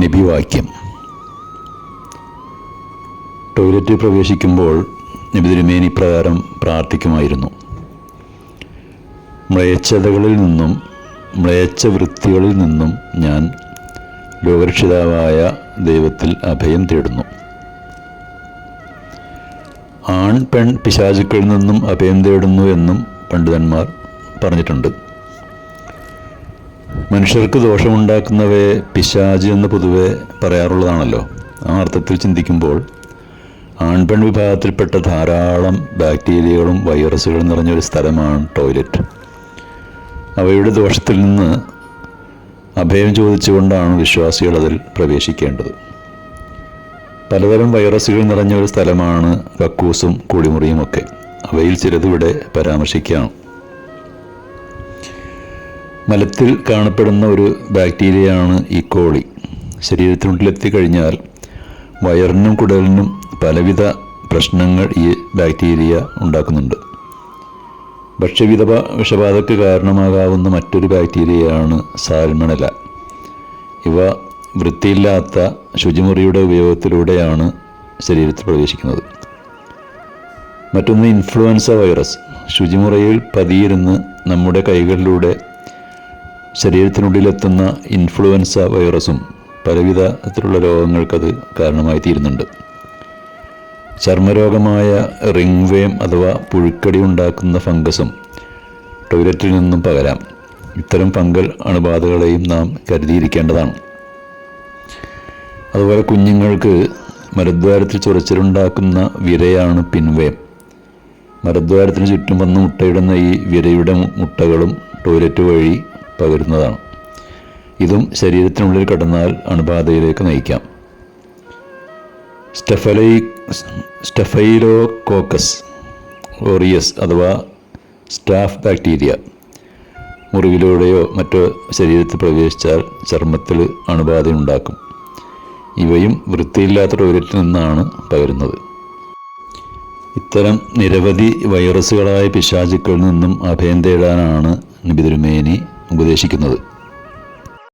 നബിവാക്യം. ടോയ്ലറ്റിൽ പ്രവേശിക്കുമ്പോൾ നബി തിരുമേനി പ്രകാരം പ്രാർത്ഥിക്കുമായിരുന്നു: മ്ലേച്ഛതകളിൽ നിന്നും മ്ലേച്ഛ വൃത്തികളിൽ നിന്നും ഞാൻ ലോകരക്ഷിതാവായ ദൈവത്തിൽ അഭയം തേടുന്നു. ആൺ പെൺ പിശാചുക്കളിൽ നിന്നും അഭയം തേടുന്നു എന്നും പണ്ഡിതന്മാർ പറഞ്ഞിട്ടുണ്ട്. മനുഷ്യർക്ക് ദോഷമുണ്ടാക്കുന്നവയെ പിശാച് എന്ന് പൊതുവെ പറയാറുള്ളതാണല്ലോ. ആ അർത്ഥത്തിൽ ചിന്തിക്കുമ്പോൾ ആൺപെൺ വിഭാഗത്തിൽപ്പെട്ട ധാരാളം ബാക്ടീരിയകളും വൈറസുകളും നിറഞ്ഞൊരു സ്ഥലമാണ് ടോയ്ലറ്റ്. അവയുടെ ദോഷത്തിൽ നിന്ന് അഭയം ചോദിച്ചുകൊണ്ടാണ് വിശ്വാസികൾ അതിൽ പ്രവേശിക്കേണ്ടത്. പലതരം വൈറസുകൾ നിറഞ്ഞ ഒരു സ്ഥലമാണ് കക്കൂസും കുളിമുറിയുമൊക്കെ. അവയിൽ ചിലതിവിടെ പരാമർശിക്കാം. മലത്തിൽ കാണപ്പെടുന്ന ഒരു ബാക്ടീരിയയാണ് ഈക്കോളി. ശരീരത്തിനുള്ളിലെത്തിക്കഴിഞ്ഞാൽ വയറിനും കുടലിനും പലവിധ പ്രശ്നങ്ങൾ ഈ ബാക്ടീരിയ ഉണ്ടാക്കുന്നുണ്ട്. വിഷബാധയ്ക്ക് കാരണമാകാവുന്ന മറ്റൊരു ബാക്ടീരിയയാണ് സാൽമണല. ഇവ വൃത്തിയില്ലാത്ത ശുചിമുറിയുടെ ഉപയോഗത്തിലൂടെയാണ് ശരീരത്തിൽ പ്രവേശിക്കുന്നത്. മറ്റൊന്ന് ഇൻഫ്ലുവൻസ വൈറസ്. ശുചിമുറിയിൽ പതിയിരുന്ന് നമ്മുടെ കൈകളിലൂടെ ശരീരത്തിനുള്ളിലെത്തുന്ന ഇൻഫ്ലുവൻസ വൈറസും പലവിധത്തിലുള്ള രോഗങ്ങൾക്കത് കാരണമായി തീരുന്നുണ്ട്. ചർമ്മരോഗമായ റിംഗ്വേം അഥവാ പുഴുക്കടി ഉണ്ടാക്കുന്ന ഫംഗസും ടോയ്ലറ്റിൽ നിന്നും പകരാം. ഇത്തരം ഫംഗൽ അണുബാധകളെയും നാം കരുതിയിരിക്കേണ്ടതാണ്. അതുപോലെ കുഞ്ഞുങ്ങൾക്ക് മലദ്വാരത്തിൽ ചൊറിച്ചിലുണ്ടാക്കുന്ന വിരയാണ് പിൻവേം. മലദ്വാരത്തിന് ചുറ്റും വന്ന് മുട്ടയിടുന്ന ഈ വിരയുടെ മുട്ടകളും ടോയ്ലറ്റ് വഴി പകരുന്നതാണ്. ഇതും ശരീരത്തിനുള്ളിൽ കടന്നാൽ അണുബാധയിലേക്ക് നയിക്കാം. സ്റ്റഫൈലോകോക്കസ് ഓറിയസ് അഥവാ സ്റ്റാഫ് ബാക്ടീരിയ മുറിവിലൂടെയോ മറ്റോ ശരീരത്തിൽ പ്രവേശിച്ചാൽ ചർമ്മത്തിൽ അണുബാധയുണ്ടാക്കും. ഇവയും വൃത്തിയില്ലാത്ത ടോയ്ലറ്റിൽ നിന്നാണ് പകരുന്നത്. ഇത്തരം നിരവധി വൈറസുകളായ പിശാചുക്കളിൽ നിന്നും അഭയം തേടാനാണ് നബി തിരുമേനി ഉപദേശിക്കുന്നത്.